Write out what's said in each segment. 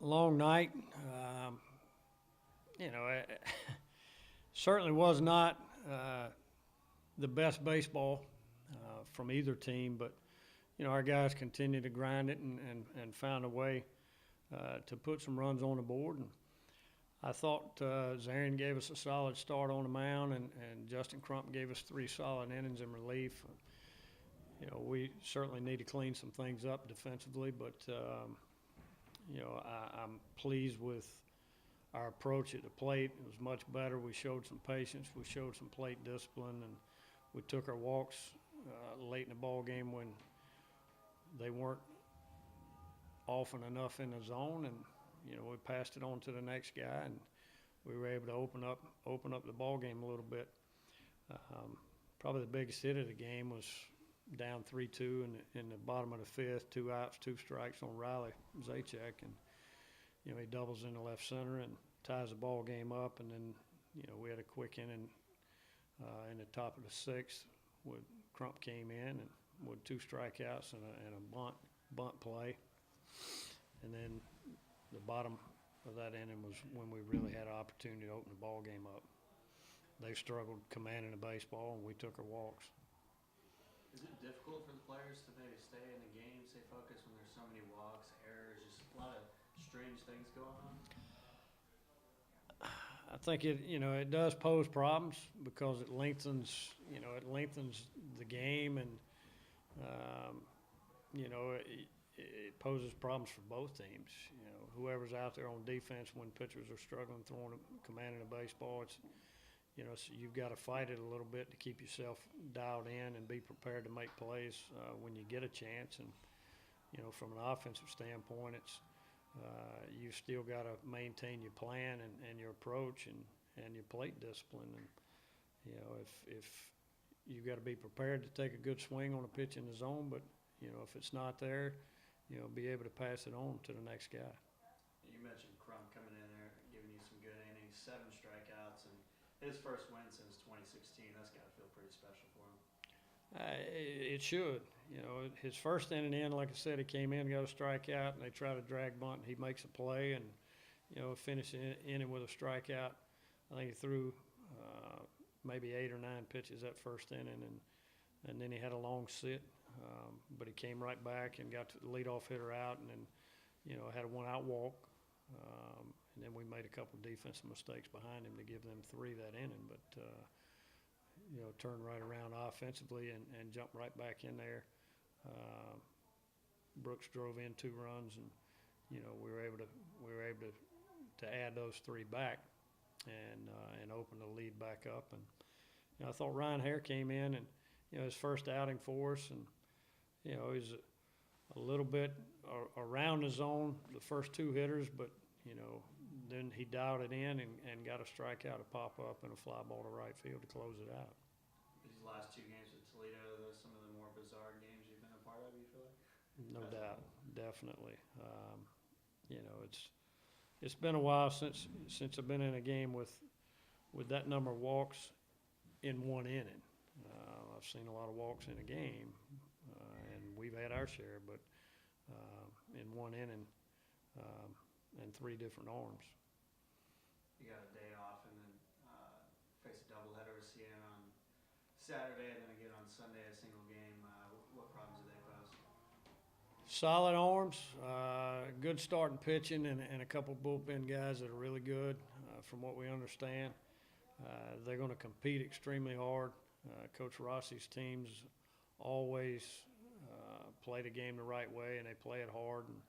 long night. Um, it certainly was not the best baseball from either team, but our guys continued to grind it and found a way to put some runs on the board. And I thought Zarian gave us a solid start on the mound, and Justin Crump gave us 3 solid innings in relief. We certainly need to clean some things up defensively, but I'm pleased with our approach at the plate. It was much better. We showed some patience. We showed some plate discipline, and we took our walks late in the ball game when they weren't often enough in the zone, and we passed it on to the next guy, and we were able to open up the ball game a little bit. Probably the biggest hit of the game was down 3-2 in the bottom of the 5th, 2 outs, 2 strikes on Riley Zajac, and he doubles into left center and ties the ball game up. And then we had a quick inning in the top of the 6th when Crump came in and with 2 strikeouts and a bunt play. And then the bottom of that inning was when we really had an opportunity to open the ball game up. They struggled commanding the baseball, and we took our walks. Is it difficult for the players to maybe stay in the game, stay focused when there's so many walks, errors, just a lot of strange things going on? I think it does pose problems because it lengthens the game, and it poses problems for both teams. Whoever's out there on defense when pitchers are struggling commanding a baseball, so you've got to fight it a little bit to keep yourself dialed in and be prepared to make plays when you get a chance. And from an offensive standpoint, it's you've still got to maintain your plan and your approach and your plate discipline. And if you've got to be prepared to take a good swing on a pitch in the zone, but if it's not there, be able to pass it on to the next guy. You mentioned Crump coming in there, giving you some good innings, 7 strikeouts, and his first win since 2016. That's got to feel pretty special for him. It should. His first inning in, like I said, he came in, got a strikeout, and they try to drag bunt, and he makes a play, and finish the inning with a strikeout. I think he threw maybe 8 or 9 pitches that first inning, and then he had a long sit. But he came right back and got the leadoff hitter out, and then had a 1-out walk. And then we made a couple defensive mistakes behind him to give them 3 that inning. But turned right around offensively and jumped right back in there. Brooks drove in 2 runs, and we were able to add those 3 back and open the lead back up. And I thought Ryan Hare came in and his first outing for us, and he's a little bit around the zone the first 2 hitters, but then he dialed it in and got a strikeout to pop up and a fly ball to right field to close it out. These last 2 games with Toledo, those some of the more bizarre games you've been a part of, you feel like? No doubt, definitely. It's been a while since I've been in a game with that number of walks in 1 inning. I've seen a lot of walks in a game, and we've had our share, but in 1 inning and 3 different arms. You got a day off and then face a doubleheader with Siena on Saturday and then again on Sunday, a single game. What problems do they pose? Solid arms, good starting pitching, and a couple bullpen guys that are really good from what we understand. They're going to compete extremely hard. Coach Rossi's teams always play the game the right way, and they play it hard. And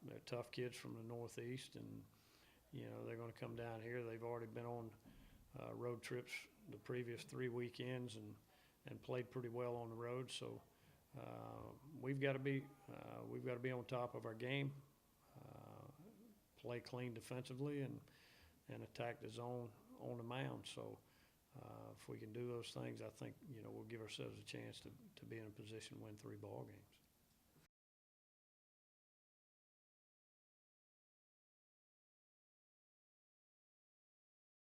they're tough kids from the Northeast, and they're going to come down here. They've already been on road trips the previous 3 weekends and played pretty well on the road. So we've got to be on top of our game, play clean defensively, and attack the zone on the mound. So if we can do those things, I think we'll give ourselves a chance to be in a position to win 3 ball games.